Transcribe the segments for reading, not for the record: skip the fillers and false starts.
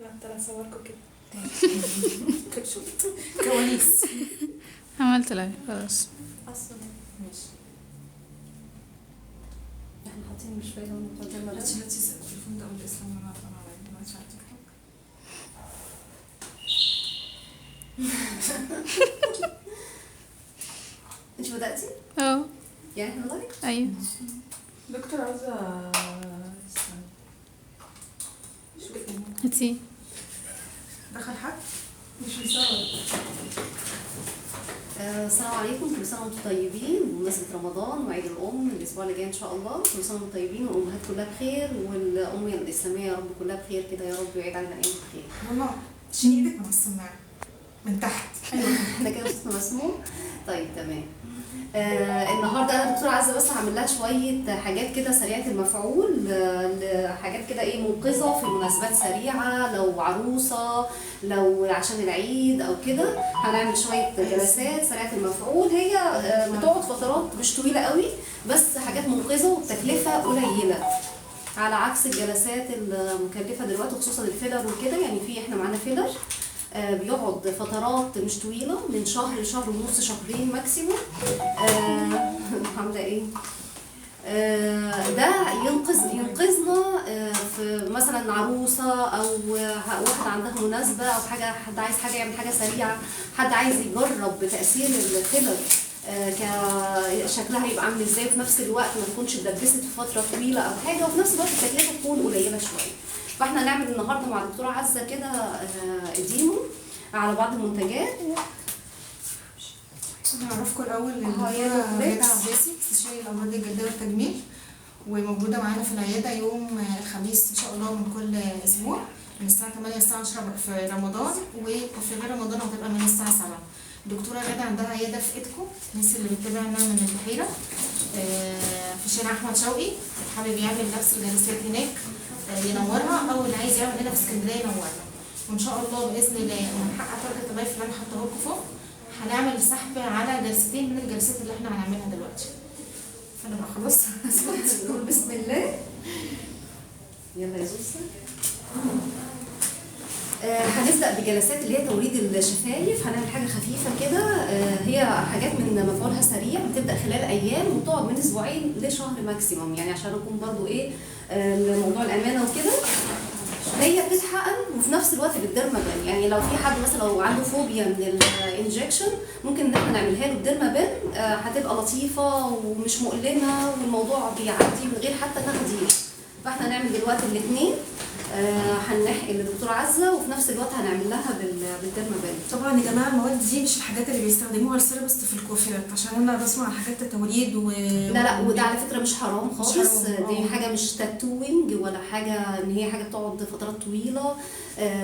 لا صوركم كده كل شوط كواليس. عملت لايف خلاص. اصلا ماشي. احنا حاطين مش باينه المقدمه لا بس. تسال التليفون ده والاسلام انا عارفه على ما عادش عندي انت بدأتي؟ اه يعني احنا لايك؟ ايوه. دكتور عايزه هاتي. دخل حد مش بيصور. السلام عليكم، كل سنه وانتم طيبين بمناسبه رمضان وعيد الام الاسبوع اللي جاي ان شاء الله. كل سنه وانتم طيبين والامهات كلها بخير والامه الاسلاميه يا رب كلها بخير كده يا رب ويعيد علينا ايام بخير. ماما شيل ايدك من السماعه من تحت. ايوه احنا كده صوتنا مسموع. طيب تمام. النهارده انا دكتوره عزه بس هعمل لها شويه حاجات كده سريعه المفعول، حاجات كده ايه منقذه في مناسبات سريعه، لو عروسه لو عشان العيد او كده. هنعمل شويه جلسات سريعه المفعول، هي بتقعد فترات مش طويله قوي بس حاجات منقذه وبتكلفه قليله، على عكس الجلسات المكلفه دلوقتي خصوصا الفيلر وكده. يعني في احنا معانا فيلر بيقعد فترات مش طويلة من شهر لشهر ونص، شهرين ماكسيموم. عاملة ايه؟ ده ينقذنا في مثلا عروسة او واحد عندها مناسبة او حاجة، حد عايز حاجة يعمل حاجة سريعة، حد عايز يجرب تأثير الفيلر شكلها يبقى عامل ازاي، وفي نفس الوقت ما تكونش اتدبست في فترة طويلة او حاجة، وفي نفس الوقت التكلفة تكون قليلة شوية. فاحنا هنعمل النهارده مع الدكتوره عزه كده ديمو على بعض المنتجات. هنعرفكم الاول هي الدكتوره ليكس. غاده عباسي استشاري الامراض الجلديه والتجميل، وموجوده معانا في العياده يوم الخميس ان شاء الله من كل اسبوع من الساعه 8 للساعه 10 في رمضان، وفي غير رمضان هتبقى من الساعه 7. الدكتوره غاده عندها عياده في ايدكو، الناس اللي بتتابعنا من البحيره في شارع احمد شوقي، حابب يعمل نفس الجلسات هناك ينورها، او اللي عايز يعمل هنا في اسكندريه ينورها. وان شاء الله باذن الله لما نحقق تارجت اللايف اللي انا حاطاه لكم فوق هنعمل سحب على جلستين من الجلسات اللي احنا هنعملها دلوقتي. فانا بقى خلاص نقول بسم الله. يلا يا زوسة. هنبدا بجلسات اللي هي توريد الشفايف. هنعمل حاجه خفيفه كده، هي حاجات من مفعولها سريع، بتبدا خلال ايام وتقعد من اسبوعين لشهر ماكسيموم، يعني عشان نكون برضو ايه موضوع الامانه وكده. هي بتتحقن وفي نفس الوقت بالديرمابان، يعني لو في حد مثلا لو عنده فوبيا من الانجكشن ممكن ان احنا نعملها له بديرمابان، هتبقى لطيفه ومش مؤلمه والموضوع بيعدي من غير حتى تخدير. فاحنا هنعمل دلوقتي الاثنين، هنحقن للدكتوره عزه وفي نفس الوقت هنعمل لها بالديرمابان. طبعا يا جماعه المواد دي مش الحاجات اللي بيستخدموها السيرابست في الكوافيرات، عشان انا بسمع عن حاجات توريد لا وده على فكره مش حرام خالص، دي حاجه مش تاتوينج ولا حاجه ان هي حاجه بتقعد فترات طويله،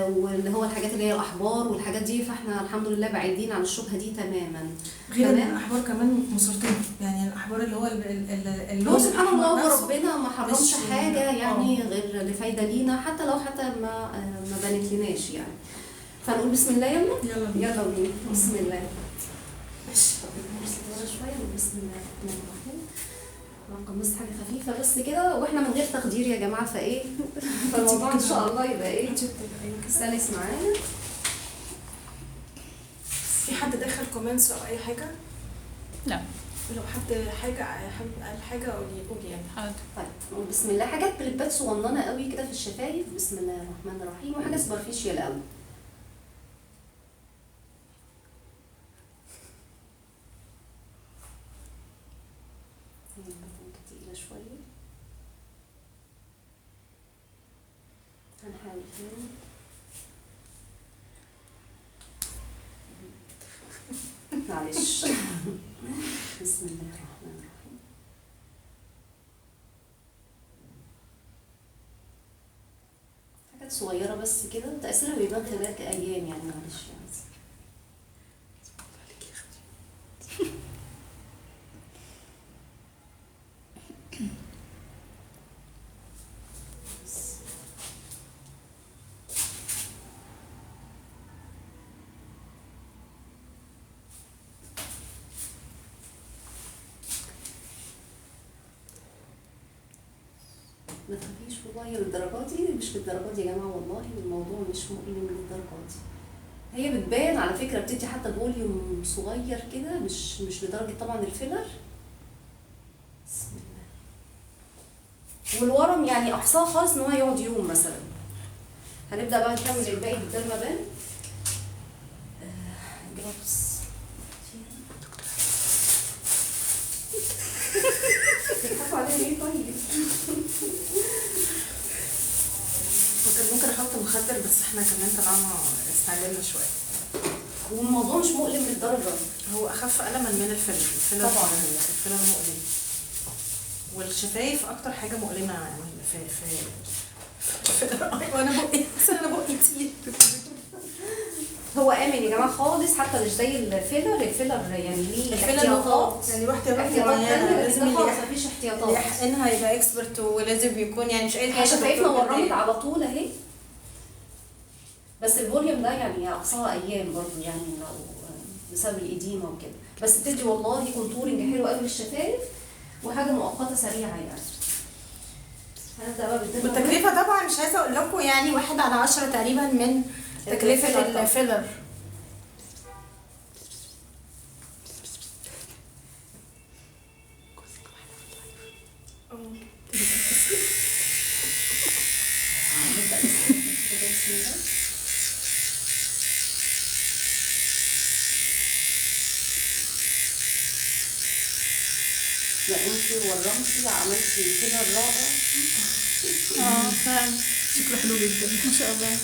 واللي هو الحاجات اللي هي الاحبار والحاجات دي، فاحنا الحمد لله بعيدين عن الشبهه دي تماما. غير ان الاحبار كمان مسرطنه، يعني الاحبار اللي هو هو سبحان الله ربنا ما حرمش حاجه يعني أوه. غير لفايده لينا، حتى لو ما بانت لناش يعني. فنقول بسم الله. يلا يلا بينا بسم الله. ماشي شويه بسم الله الرحمن الرحيم. هنقمص حاجه خفيفه بس كده واحنا من غير تقدير يا جماعه، فايه فالموضوع ان شاء الله يبقى ايه سلس معانا. في حد دخل كومنتس او اي حاجه؟ لا. لو حد حاجه حابب قال حاجه قولي يعني. حاضر. طيب بسم الله. حاجات كليبات صغننه قوي كده في الشفايف. بسم الله الرحمن الرحيم. وحاجه سوبرفيشال قوي. تقيله شويه. هنحاول تاني. معلش. بسم الله الرحمن الرحيم. حاجات صغيرة بس كده، تأثيرها بيبان خلال أيام يعني، معلش يعني. ما تخافيش والله للدرجات دي، مش للدرجات دي يا جماعه، والله الموضوع مش مؤلم للدرجات دي. هي بتبان على فكره، بتدي حتى فوليوم صغير كده، مش لدرجه طبعا الفيلر. بسم الله. والورم يعني اقصاه خالص ان هو يقعد يوم مثلا. هنبدا بقى نكمل الباقي بالدرمابان. جلوفز بتضحكوا عليا ليه طيب؟ ممكن احط مخدر، بس احنا كمان طالما استعجلنا شويه. والموضوع مش مؤلم للدرجه. هو اخف الما من الفيلر طبعا. الفيلر مؤلم، والشفايف اكتر حاجه مؤلمه وانا بقي تقيل. هو امن يا جماعه خالص، حتى مش زي الفيلر يعني ليه احتياطات. يعني له احتياطات احتياطات معينه، لازم لازم خالص اللي مفيش احتياطات. اللي يحقنها يبقى اكسبرت، ولازم يكون يعني مش اي هي شفايفنا دكتور ورمت بالليل. على طول اهي، بس الفوليوم ده يعني اقصاها ايام برضه يعني لو بسبب الاديمه وكده، بس بتدي والله كونتورنج حلو قوي للشفايف وحاجه مؤقته سريعه يعني. هنبدا بقى بالدرجه. والتكلفه طبعا مش عايزه اقول لكم، يعني 1/10 تقريبا من تكلفه الفيلر. لا انتي ورمتي عملتي كده رائع. فعلا شكله حلو جدا ما شاء الله.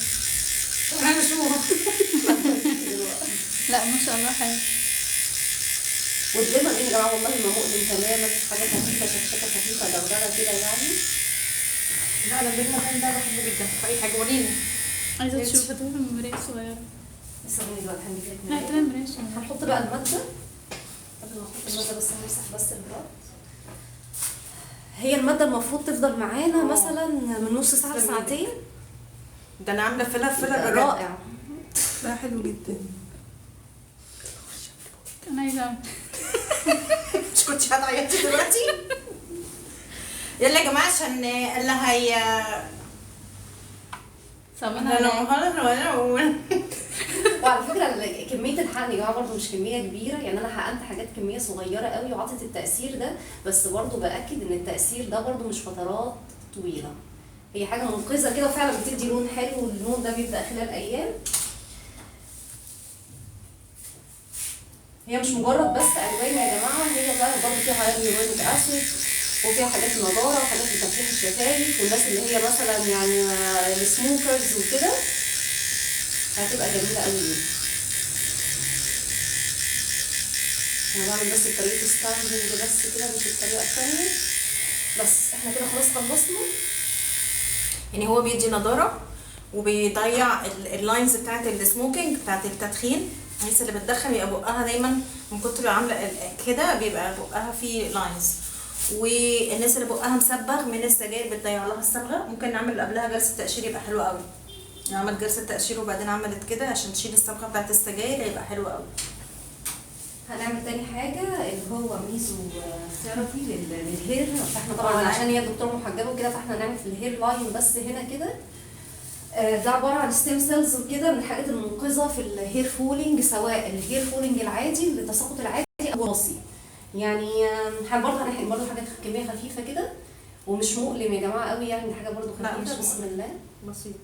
انا بشوف. لا ما شاء الله حلو. والدرمة ايه يا جماعه والله ما مؤلم تماما، حاجه خفيفه شكشكه خفيفه دغدغه كده يعني. لا انا البيرمابان ده بحبه جدا في اي حاجه. وريني عايزة تشوف هتبقى مراية صغيرة. لسه ثواني دلوقتي هنجيب لا لك تلاقي مراية صغيرة. هنحط بقى الماده. قبل ما نحط الماده بس هنمسح بس البلاط. هي الماده المفروض تفضل معانا مثلا من نص ساعه لساعتين. ده انا عامله فيلر بجد. رائع. ده حلو جدا. أنا عايزة أعمل. مش كنتش هتعيطي دلوقتي؟ يلا يا جماعه عشان اللي هي صابونة. وعلى فكره كميه الحقن يا جماعه برضه مش كميه كبيره، يعني انا حقنت حاجات كميه صغيره قوي وعطت التاثير ده، بس برضه باكد ان التاثير ده برضه مش فترات طويله. هي حاجه منقذه كده وفعلا بتدي لون حلو، واللون ده بيبدا خلال ايام. هي مش مجرد بس الوان يا جماعه، هي بقى برضه فيها هيالورونيك اسيد وفيها حاجات نضاره وحاجات لتفتيح الشفايف، والناس اللي هي مثلا يعني السموكرز وكده هتبقى جميله قوي. انا بعمل بس بطريقه ستاندنج بس كده مش الطريقه الثانيه. بس احنا كده خلاص خلصنا. يعني هو بيدي نضاره وبيضيع اللاينز بتاعت السموكينج بتاعت التدخين. الناس اللي بتدخن يبقى بقها دايما من كتر عامله كده بيبقى بقها فيه لاينز، والناس اللي بقها مسبغ من السجاير بتضيع لها الصبغه. ممكن نعمل قبلها جلسه تقشير يبقى حلو قوي. عملت جلسه تقشير وبعدين عملت كده عشان تشيل الصبغه بتاعت السجاير هيبقى حلو قوي. هنعمل تاني حاجه اللي هو ميزو ثيرابي للهير. فاحنا طبعا عشان هي دكتوره محجبه وكده فاحنا هنعمل في الهير لاين بس هنا كده. ده عباره عن ستيم سيلز وكده من الحاجات المنقذه في الهير فولينج، سواء الهير فولينج العادي التساقط العادي او الوراثي. يعني برضه هنحقن برضه حاجات كميه خفيفه كده ومش مؤلم يا جماعه قوي، يعني حاجه برضه خفيفه بسم الله بسيط.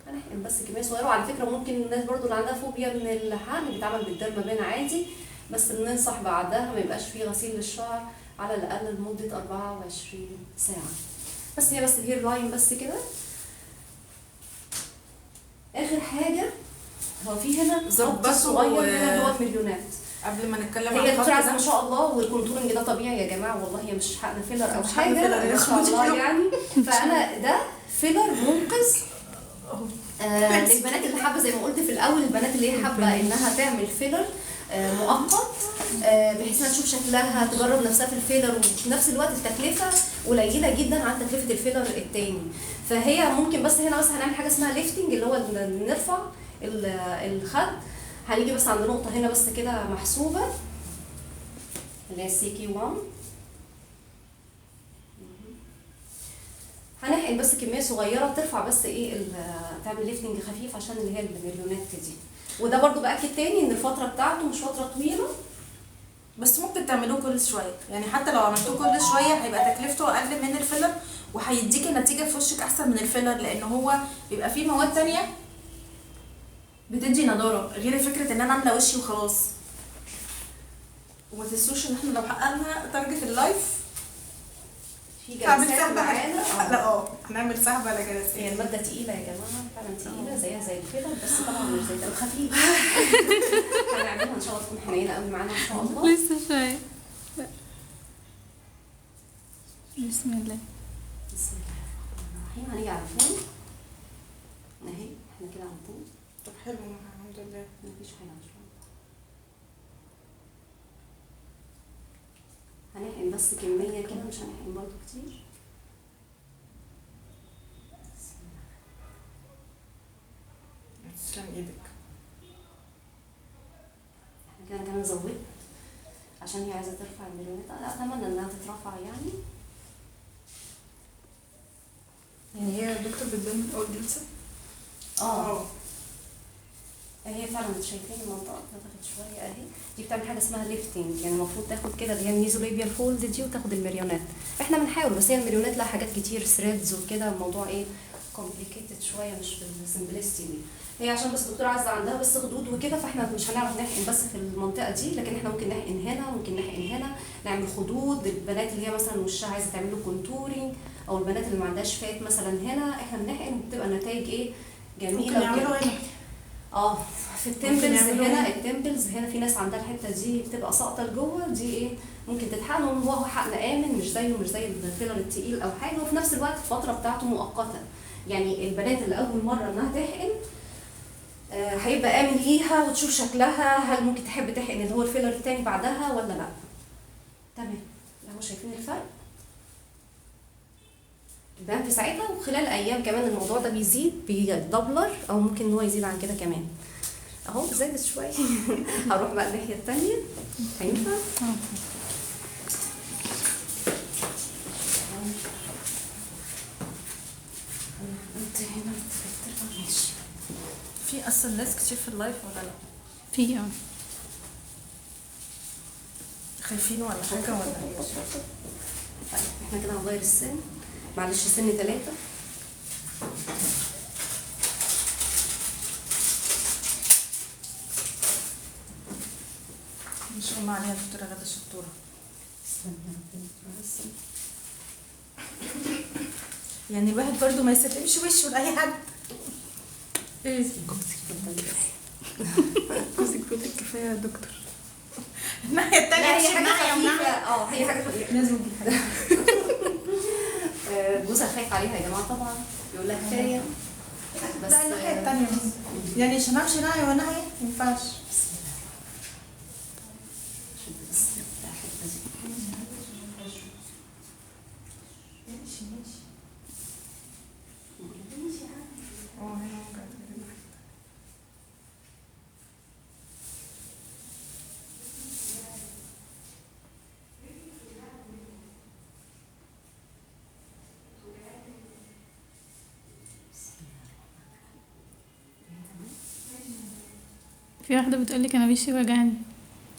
هنحقن بس كميه صغيره. وعلى فكره ممكن الناس برضه اللي عندها فوبيا من الحقن بيتعمل بالدرمابان عادي، بس بننصح بعدها ما يبقاش فيه غسيل للشعر على الاقل لمده 24 ساعه. بس هي بس الهير لاين بس كده. اخر حاجه هو في هنا خط صغير كده اللي هو المليونات. قبل ما نتكلم هي عن دكتوره عايزه ما شاء الله، والكونتورنج ده طبيعي يا جماعه والله، هي مش حقن فيلر او مش حاجه فيلر ما شاء الله يعني. فانا ده فيلر منقذ للبنات اللي حابه زي ما قلت في الاول، البنات اللي هي حابه انها تعمل فيلر مؤقت بحيث انها تشوف شكلها تجرب نفسها في الفيلر، وفي نفس الوقت التكلفه قليله جدا عن تكلفه الفيلر التاني. فهي ممكن بس هنا بس هنعمل حاجه اسمها ليفتنج اللي هو نرفع الخد. هنيجي بس عند نقطه هنا بس كده محسوبه اللي هي السي كي 1. هنحقن بس كميه صغيره ترفع بس ايه تعمل ليفتنج خفيف عشان اللي هي المليونات دي. وده برضو باكد تاني ان الفتره بتاعته مش فتره طويله. بس ممكن تعملوه كل شويه، يعني حتى لو عملتوه كل شويه هيبقى تكلفته اقل من الفيلر وهيديكي نتيجه في وشك احسن من الفيلر، لان هو بيبقى فيه مواد تانية بتدي نضاره غير فكره ان انا عامله وشي وخلاص. وما تنسوش ان احنا لو حققنا تارجت اللايف في هعمل جلسات سحب معانا. لا هنعمل سحب على هي جلسات. الماده تقيله يا جماعه، فعلا تقيله زيها زي الفيلر، بس طبعا مش زي ده خفيف. هنعملها ان شاء الله تكون حنينه قوي معانا ان شاء الله. لسه شوية. بسم الله. بسم الله الرحمن الرحيم. هنيجي على الفم اهي، احنا كده على الفم. طب حلو الحمد لله. مفيش حاجه ان شاء الله. هنحقن بس كميه كده، مش هنحقن برضه كتير. تسلم ايدك. احنا كده كمان زودت عشان هي عايزه ترفع المليونات. لا اتمنى انها تترفع يعني. يعني هي الدكتور بتبان من اول جلسه؟ اه هي فعلا انتوا شايفين المنطقه اتنفخت شويه اهي. دي بتعمل حاجه اسمها ليفتنج، يعني المفروض تاخد كده اللي هي النيزوليبيال فولد دي وتاخد المريونات. احنا بنحاول، بس هي المريونات لها حاجات كتير ثريدز وكده، الموضوع ايه كومبليكيتد شويه مش بالسمبلستي دي. هي عشان بس الدكتوره عايزه عندها بس خدود وكده، فاحنا مش هنعرف نحقن بس في المنطقه دي، لكن احنا ممكن نحقن هنا، ممكن نحقن هنا، نعمل خدود. البنات اللي هي مثلا وشها عايزه تعمل له كونتورنج، او البنات اللي ما عندهاش فات مثلا هنا، احنا بنحقن وبتبقى النتائج ايه جميله. ممكن يعملوا هنا. في التمبلز هنا، التمبلز هنا في ناس عندها الحته دي بتبقى ساقطه لجوه، دي ايه ممكن تتحقن وهو حقن امن، مش زي الفيلر التقيل او حاجه، وفي نفس الوقت الفتره بتاعته مؤقته. يعني البنات اللي اول مره انها تحقن هيبقى امن ليها وتشوف شكلها، هل ممكن تحب تحقن اللي هو الفيلر التاني بعدها ولا لا. تمام، اهو شايفين الفرق البنات في ساعتها، وخلال ايام كمان الموضوع ده بيزيد بيدبلر، او ممكن ان هو يزيد عن كده كمان. اهو زادت شويه. هروح بقى الناحيه الثانيه. هينفع؟ انت هنا ماشي. في اصلا ناس كتير في اللايف ولا لا؟ في خايفين ولا حاجه ولا ايه؟ طيب احنا كده هنغير السن، معلش سن 3. ما شاء الله عليها الدكتوره غاده شطوره. يعني الواحد برضو ما يسلمش وشه لاي حد. ايه جوزك بيقول لك كفايه يا دكتور. الناحيه الثانيه لا هي حاجه خفيفه. هي حاجه خفيفه. لازم نجيب حاجه. جوزها خايف عليها يا جماعه طبعا، يقول لها كفايه. بس لا الناحيه الثانيه بس، يعني عشان امشي ناحيه وناحيه ما ينفعش. في واحدة بتقولك انا وشي وجعني.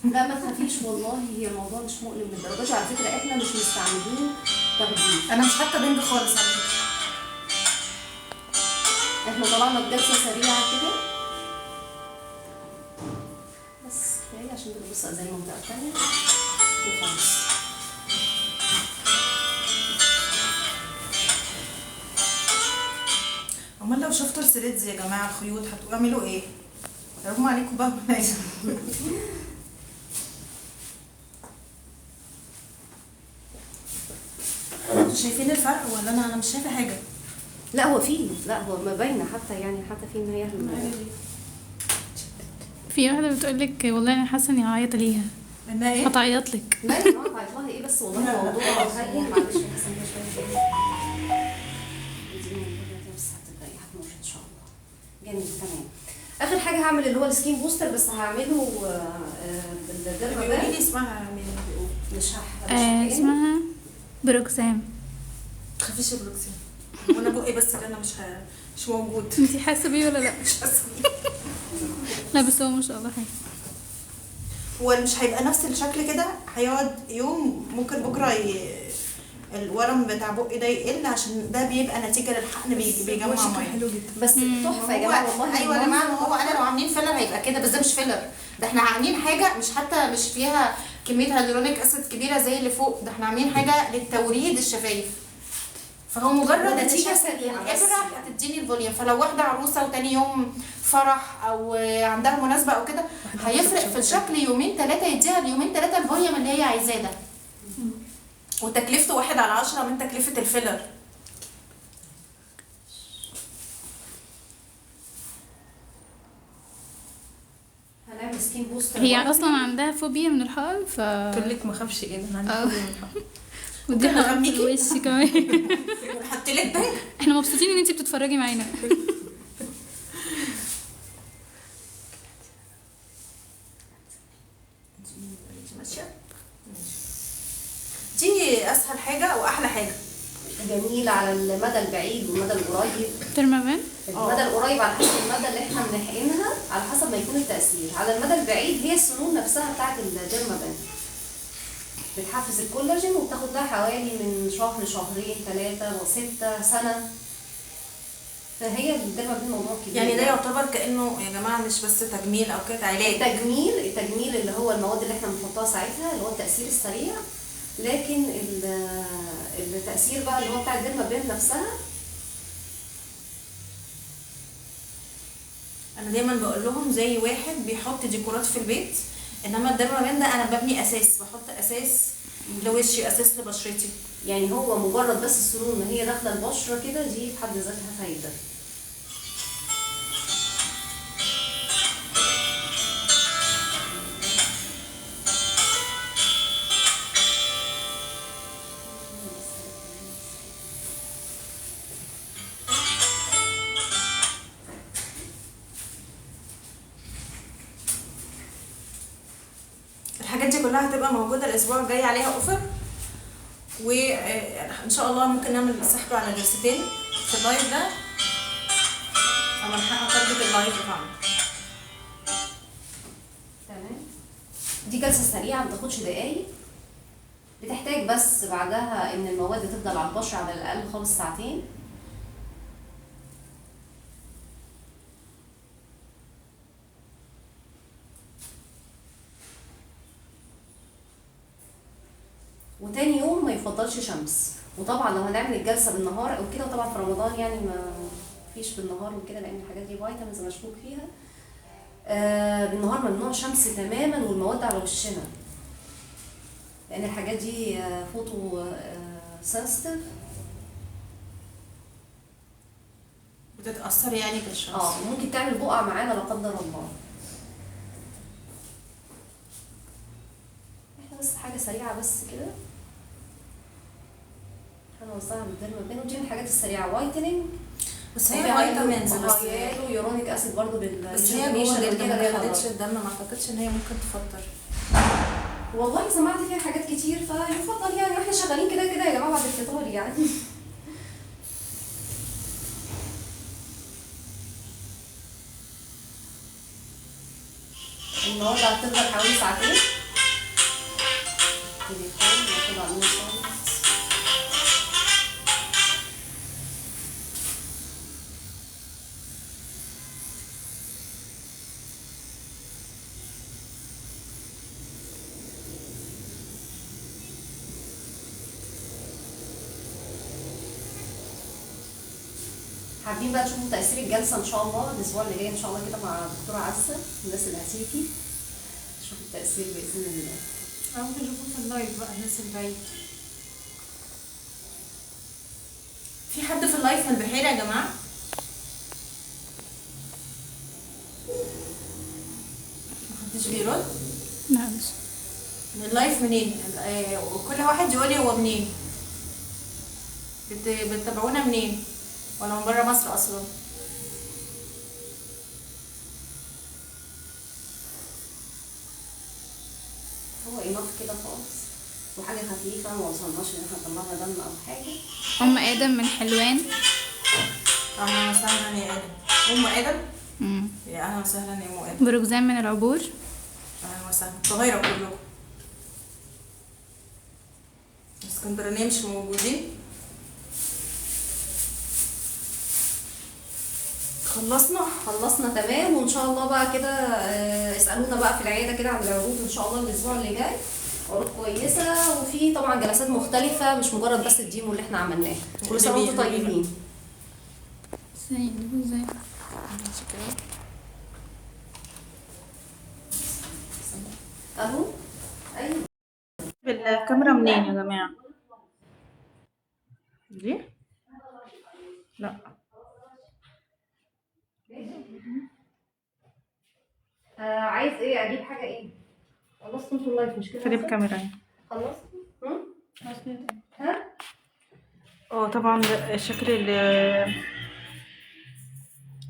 لا ما تخافيش والله، هي الموضوع مش مؤلم للدرجه دي. على فكره احنا مش مستعملين تخدير، انا مش حاطه بند خالص على فكره. احنا طلعنا بجلسه سريعه كده بس كفايه عشان تبص زي المنطقه الثانيه وخلاص. امال لو شفتوا الثريدز يا جماعه الخيوط هتعملوا ايه؟ هرغم عليكم بقى. شايفين الفرق ولا انا مش شايفه حاجه؟ لا هو فيه، لا هو ما باينه حتى، يعني حتى في ان هي في واحدة بتقولك والله انا حاسة اني هعيط ليها. انها ايه؟ هتعيط لك. لا يا جماعه بعتوها ايه بس والله الموضوع هين. معلش بس انا شويه بس هتبقى هتمشي ان شاء الله. جميل تمام. اخر حاجه هعمل اللي هو السكين بوستر، بس هعمله بالدرجه بيقولي لي اسمها مش اسمها بروكسام. تخافيش البروكسين. وانا بقي بس اللي انا مش موجود. انتي حاسه بيه ولا لا؟ مش حاسه. لا بس هو ما شاء الله حلو. هو مش هيبقى نفس الشكل كده، هيقعد يوم، ممكن بكره الورم بتاع بقي ده يقل، عشان ده بيبقى نتيجه للحقن بيجمع ميه. حلو جدا بس تحفه يا هو جماعه والله. ايوه يا جماعه، ما هو انا لو عاملين فيلر هيبقى كده، بس ده مش فيلر، ده احنا عاملين حاجه مش حتى مش فيها كميه هيالورونيك اسيد كبيره زي اللي فوق، ده احنا عاملين حاجه للتوريد الشفايف. فهو مجرد نتيجة نتيجه سريعة بس الابره يعني. هتديني الفوليوم. فلو واحده عروسه وتاني يوم فرح او عندها مناسبه او كده، هيفرق في الشكل يومين ثلاثه، يديها اليومين ثلاثه الفوليوم اللي هي عايزاه ده. وتكلفته 1/10 من تكلفه الفيلر. هنعمل سكين بوستر. هي اصلا عندها فوبيا من الحقن ف قلت لك ما اخافش ايه ده، انا عندي فوبيا من الحق. ودي ممكن حقن أغميكي؟ في وشي كمان. ونحط لك ده. احنا مبسوطين ان انتي بتتفرجي معانا. دي اسهل حاجه واحلى حاجه. جميل على المدى البعيد والمدى القريب. ترمافان المدى القريب على حسب المدى اللي احنا بنحقنها، على حسب ما يكون التأثير. على المدى البعيد هي السنون نفسها بتاعت الديرمابان بتحفز الكولاجين، وبتاخد لها حوالي من شهر شهرين 3 و6 سنة. فهي الديرمابان موضوع كبير. يعني ده يعتبر كانه يا جماعه مش بس تجميل او كده، علاج. التجميل اللي هو المواد اللي احنا بنحطها ساعتها اللي هو التأثير السريع، لكن التأثير بقى اللي هو بتاع الديرمابان نفسها. انا دايما بقول لهم زي واحد بيحط ديكورات في البيت، انما الديرمابان ده انا ببني اساس، بحط اساس لوشي، اساس لبشرتي. يعني هو مجرد بس السنون ما هي داخله البشره كده، دي في حد ذاتها فايده. الحاجات دي كلها هتبقى موجوده الاسبوع الجاي، عليها اوفر، وان شاء الله ممكن نعمل سحب على جلستين في اللايف ده، اما نحقق تارجت اللايف بتاعنا. تمام. دي جلسه سريعه ما بتاخدش دقايق، بتحتاج بس بعدها ان المواد تفضل على البشره على الاقل خالص ساعتين. وتاني يوم ما يفضلش شمس. وطبعا لو هنعمل الجلسه بالنهار او كده، طبعا في رمضان يعني ما فيش بالنهار وكده، لان الحاجات دي فيتامينز مشكوك فيها. بالنهار ممنوع شمس تماما، والمواد على وشنا، لان الحاجات دي فوتو سنسيتيف. بتتاثر يعني بالشمس. ممكن تعمل بقع معانا لا قدر الله. احنا بس حاجه سريعه بس كده هنوزعها بالديرمابان، ودي من الحاجات السريعه. وايتنينج بس هي فيتامينز بس، ويورونيك اسيد برضه بس هي جوه الجلد ما خدتش الدم، ما اعتقدش ان هي ممكن تفطر. والله سمعت فيها حاجات كتير، فيفضل يعني واحنا شغالين كده كده يا جماعه بعد الفطار يعني. النهارده هتفضل حوالي ساعتين. تليفون ناخد عليه صوت. حابين بقى تشوفوا تأثير الجلسة إن شاء الله الأسبوع اللي جاي إن شاء الله كده مع الدكتورة عزة، الناس اللي هتيجي تشوفوا التأثير بإذن الله. او تشوفوا في اللايف بقى الناس البعيد. في حد في اللايف من البحيره يا جماعه؟ محدش بيرد؟ لا مش من اللايف منين؟ وكل واحد يقول لي هو منين؟ بتتابعونا منين؟ ولا من بره مصر اصلا؟ هو إناف كده خالص، وحاجة خفيفة، ما وصلناش إن احنا طلعنا دم أو حاجة. ام ادم من حلوان. اهلا وسهلا يا ادم. ام ادم. مم. يا اهلا وسهلا يا ام ادم. بروكزان من العبور. اهلا وسهلا. القاهره كلكم. اسكندرانيه مش موجودين. خلصنا تمام، وان شاء الله بقى كده اسالونا بقى في العياده كده عن العروض ان شاء الله الاسبوع اللي جاي. عروض كويسه، وفي طبعا جلسات مختلفه، مش مجرد بس الديمو اللي احنا عملناه. كل سنه وانتم طيبين. ازاي الو. ايوه. الكاميرا منين يا جماعة؟ دي؟ لا. عايز ايه؟ اجيب حاجه ايه؟ خلصتوا انتوا اللايف مش كده؟ خلي الكاميرا اهي. خلصتوا؟ ها؟ طبعا شكل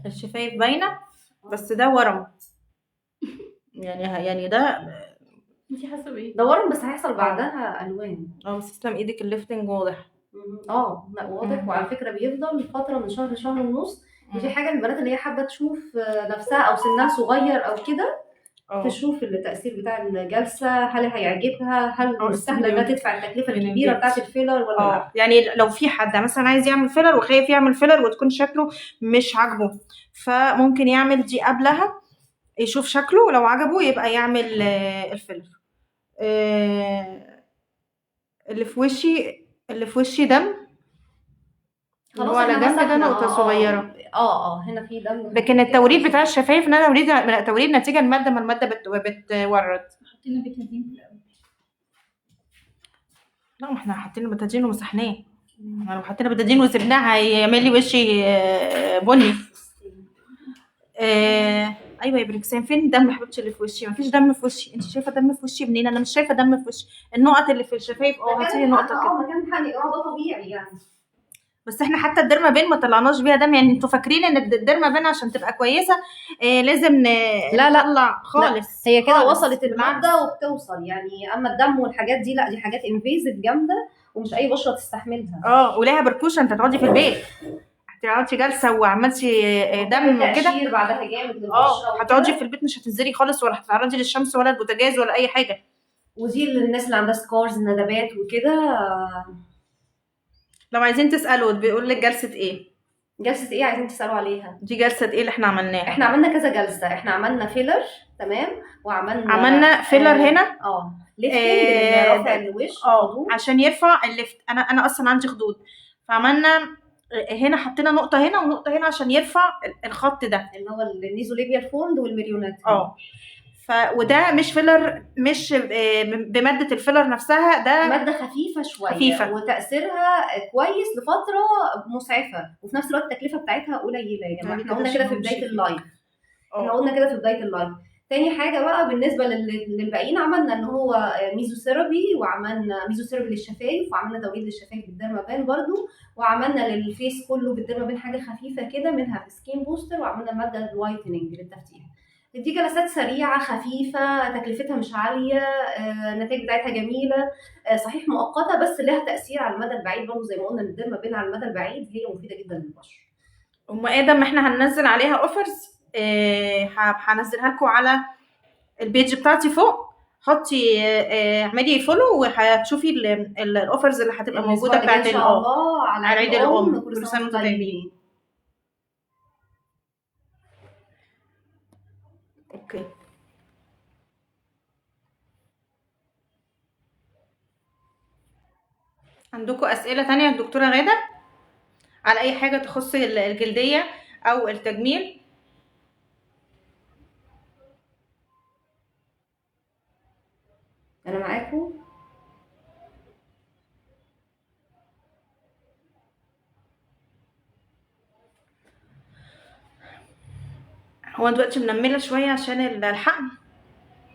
الشفايف باينة، بس ده ورم. يعني ده انتي حاسه بايه؟ ده ورم، بس هيحصل بعدها الوان. بس تسلم ايدك، الليفتنج واضح. لا واضح. وعلى فكره بيفضل فتره من شهر لشهر ونص. ودي حاجه للبنات اللي هي حابه تشوف نفسها او سنها صغير او كده، تشوف التاثير بتاع الجلسه، هل هيعجبها، هل مستاهله انها تدفع التكلفه الكبيره بتاعت الفيلر ولا لا. يعني لو في حد مثلا عايز يعمل فيلر وخايف يعمل فيلر وتكون شكله مش عاجبه، فممكن يعمل دي قبلها، يشوف شكله لو عجبه يبقى يعمل الفيلر. اللي في وشي دم، اللي هو على جنب ده نقطة صغيرة. هنا في دم. لكن التوريد بتاع الشفايف ان انا توريد نتيجة المادة، ما المادة بتورد. حطينا بيتادين في الاول. لا، ما احنا حاطين بتادين ومسحناه. لو حطينا بتادين وسبناه هيعمل لي وشي بني. ايوه يا بركسان، فين دم حبيبتي اللي في وشي؟ مفيش دم في وشي. انت شايفه دم في وشي منين؟ انا مش شايفه دم في وشي. النقط اللي في الشفايف هاتي لي نقطه كده. مكان حقني ده طبيعي يعني. بس احنا حتى الديرما بين ما طلعناش بيها دم. يعني انتوا فاكرين ان الديرما بين عشان تبقى كويسه لازم لا نطلع خالص. هي كده خالص. وصلت الماده وبتوصل يعني. اما الدم والحاجات دي لا، دي حاجات انفيزيف جامده ومش اي بشره تستحملها. وليها بركوشن. انت تقعدي في البيت هتقعدي جلسه وعملتي دم كده تقشير بعدها جامد للبشره. هتقعدي في البيت مش هتنزلي خالص، ولا هتتعرضي للشمس ولا البوتاجاز ولا اي حاجه. ودي للناس اللي عندها سكارز، ندبات وكده. لو عايزين تسالوا بيقول لك جلسه ايه؟ جلسه ايه عايزين تسالوا عليها؟ دي جلسه ايه اللي احنا عملناها؟ احنا عملنا كذا جلسه. احنا عملنا فيلر تمام، عملنا فيلر هنا ليفتنج رفع الوش عشان يرفع الليفت. انا اصلا عندي خدود، فعملنا هنا حطينا نقطه هنا ونقطه هنا عشان يرفع الخط ده اللي هو النيزوليبيال فولد والمريونات. وده مش فيلر، مش بماده الفيلر نفسها، ده ماده خفيفه شويه وتاثيرها كويس لفتره مسعفه، وفي نفس الوقت التكلفه بتاعتها قليله يا جماعه. احنا قلنا كده في بدايه اللايف. تاني حاجه بقى بالنسبه للباقيين، عملنا ان هو ميزوثيرابي، وعملنا ميزوثيرابي للشفايف، وعملنا توليد للشفايف بالديرمابان برضو، وعملنا للفيس كله بالديرمابان حاجه خفيفه كده، منها سكين بوستر، وعملنا ماده الوايتنينج للتفتيح. دي جلسات سريعه خفيفه، تكلفتها مش عاليه، النتائج بتاعتها جميله، صحيح مؤقته بس لها تاثير على المدى البعيد برضو. زي ما قلنا الديرمابان على المدى البعيد هي مفيده جدا للبشره. ام ادم احنا هننزل عليها اوفرز، هنزلها لكم على البيج بتاعتي فوق. حطي اعملي فولو وهتشوفي الاوفرز اللي هتبقى موجوده بتاعت ان شاء الله على عيد الام. كل سنه وانتم طيبين. اوكي. عندكم اسئله تانية يا دكتوره غاده على اي حاجه تخص الجلديه او التجميل؟ انا معاكم. هو دلوقتي منمله شويه عشان الحقن،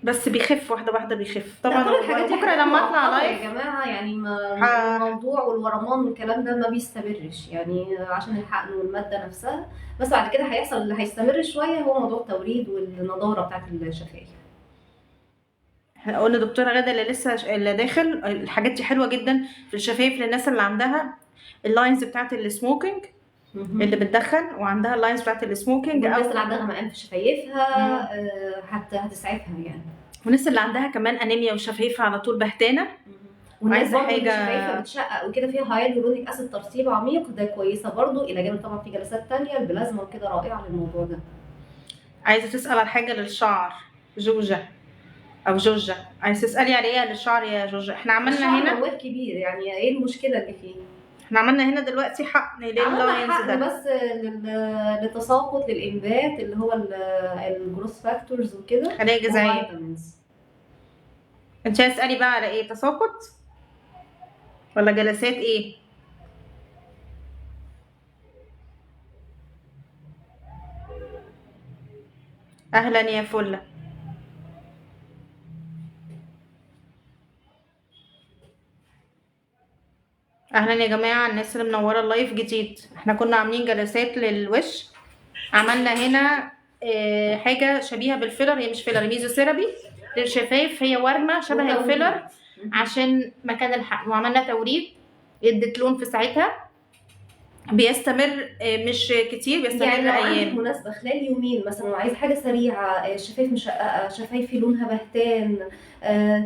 بس بيخف واحده واحده بيخف طبعا. بكره لما اطلع لايف يا جماعه يعني الموضوع والورمان والكلام ده ما بيستمرش يعني، عشان الحقن والماده نفسها بس. بعد كده هيحصل اللي هيستمر شويه هو موضوع التوريد والنضاره بتاعت الشفايف. احنا قلنا دكتوره غاده اللي لسه اللي داخل، الحاجات دي حلوه جدا في الشفايف للناس اللي عندها اللاينز بتاعت السموكينج. اللي بتدخن وعندها اللاينز بتاعت السموكينج، والناس او اللي عندها غمقان في شفايفها حتى هتسعفها يعني. والناس اللي عندها كمان انيميا وشفايفها على طول بهتانه. والناس عايزة برضه اللي حاجة- شفايفها بتشقق وكده فيها هايلورونيك اسيد ترطيب عميق، ده كويسه برضه. الى جانب طبعا في جلسات تانية البلازما وكده رائعه للموضوع ده. عايزه تسال على حاجه للشعر جوجة او جوجة، عايزه تسالي على ايه للشعر يا جوجة؟ احنا عملنا الشعر هنا موال كبير، يعني ايه المشكله اللي فيه؟ احنا عملنا هنا دلوقتي حقن عملنا لللاينز حقن ده. بس للتساقط للانبات اللي هو الجروث فاكتورز وكده خلايا جذعيه. وفيتامينز. انت عايزه تسالي بقى على ايه؟ تساقط ولا جلسات ايه؟ اهلا يا فله. اهلا يا جماعه الناس اللي منوره اللايف جديد. احنا كنا عاملين جلسات للوش، عملنا هنا حاجه شبيهه بالفيلر، هي مش فيلر، ميزوثيرابي للشفايف، هي ورمه شبه الفيلر عشان مكان الحقن، وعملنا توريد ادت لون في ساعتها بيستمر مش كتير، بيستمر يعني لو عندك ايام. مناسبة خلال يومين مثلا وعايزة حاجة سريعة، شفايف مشققة، شفايفي لونها بهتان،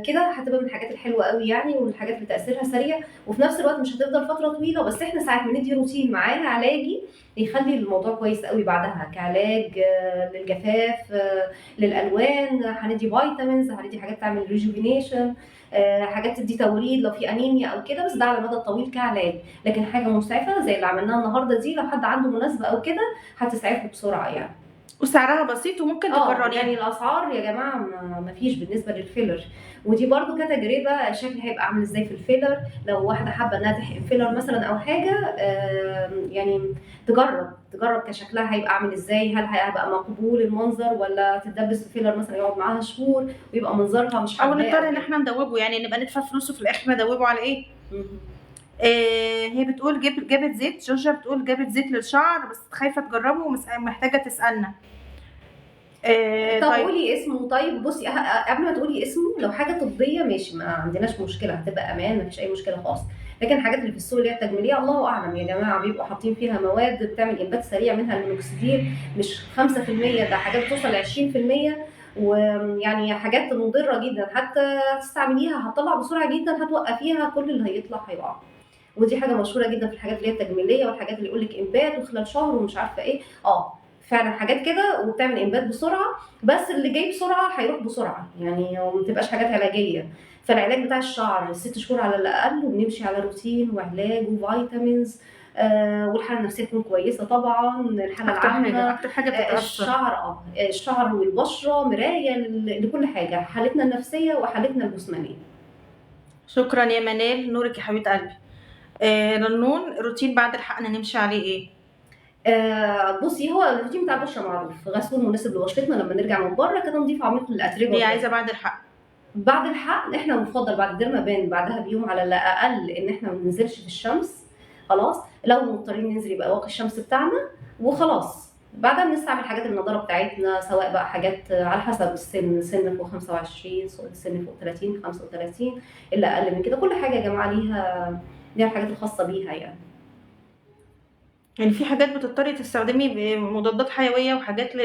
كده هتبقى من الحاجات الحلوة قوي يعني، والحاجات اللي تأثيرها سريع وفي نفس الوقت مش هتفضل فترة طويلة. بس احنا ساعات بندي روتين معاها علاجي يخلي الموضوع كويس قوي بعدها، كعلاج للجفاف، للألوان، هندي فيتامينز، هندي حاجات تعمل ريجوفينيشن، حاجات تدي توريد لو في انيميا او كده، بس ده على المدى الطويل كعلاج. لكن حاجه مسعفه زي اللي عملناها النهارده دي، لو حد عنده مناسبه او كده هتسعفه بسرعه يعني. وسعرها بسيط وممكن تكرريها. يعني الاسعار يا جماعه ما فيش بالنسبه للفيلر، ودي برضو كتجربه الشكل هيبقى عامل ازاي في الفيلر. لو واحده حابه انها تحقن فيلر مثلا او حاجه، يعني تجرب كشكلها هيبقى عامل ازاي، هل هيبقى مقبول المنظر ولا تدبس في فيلر مثلا يقعد معاها شهور ويبقى منظرها مش او حباه نضطر ان احنا ندوبه، يعني نبقى ندفع فلوسه في الاخر ندوبه على ايه. هي بتقول جابت زيت، جوجة بتقول جابت زيت للشعر بس خايفه تجربه ومحتاجه تسالنا. طب طيب قولي اسمه. طيب بصي قبل ما تقولي اسمه، لو حاجه طبيه ماشي ما عندناش مشكله، هتبقى امان مفيش اي مشكله خالص. لكن الحاجات اللي في السوق اللي هي التجميليه الله اعلم يا جماعه، بيبقوا حاطين فيها مواد بتعمل انبات سريع، منها المينوكسيديل مش 5%، ده حاجات بتوصل ل 20%، ويعني حاجات مضره جدا، حتى تستعمليها هتطلع بسرعه جدا، هتوقفيها كل اللي هيطلع هيقع. ودي حاجه مشهوره جدا في الحاجات اللي هي التجميليه والحاجات اللي يقول لك انبات وخلال شهر ومش عارفه ايه. فعلا حاجات كده وبتعمل انبات بسرعه، بس اللي جاي بسرعه هيروح بسرعه يعني، وما تبقاش حاجات علاجيه. فالعلاج بتاع الشعر 6 شهور على الاقل، وبنمشي على روتين وعلاج وفيتامينز، والحاله النفسيه تكون كويسه طبعا، الحاله العامه. اكتر حاجه بتتاثر الشعر والبشره مرايه لكل حاجه، حالتنا النفسيه وحالتنا الجسمانيه. شكرا يا منال، نورك يا حبيبه قلبي. رنون، روتين بعد الحقن نمشي عليه ايه؟ بصي هو الروتين بتاع البشره معروف، غسول مناسب لبشرتنا لما نرجع من بره كده، نضيف عميق للاتربه. هي عايزه بعد الحقن. بعد الحقن احنا بنفضل بعد الديرمابان بعدها بيوم على الاقل ان احنا ما ننزلش في الشمس خلاص، لو مضطرين ننزل يبقى واقي الشمس بتاعنا وخلاص. بعدها بنستعمل حاجات النضاره بتاعتنا، سواء بقى حاجات على حسب السن، سن فوق 25، سن فوق 30 35، اللي اقل من كده. كل حاجه يا جماعه ليها الحاجات الخاصه بيها يعني. يعني في حاجات بتضطري تستخدمي مضادات حيويه وحاجات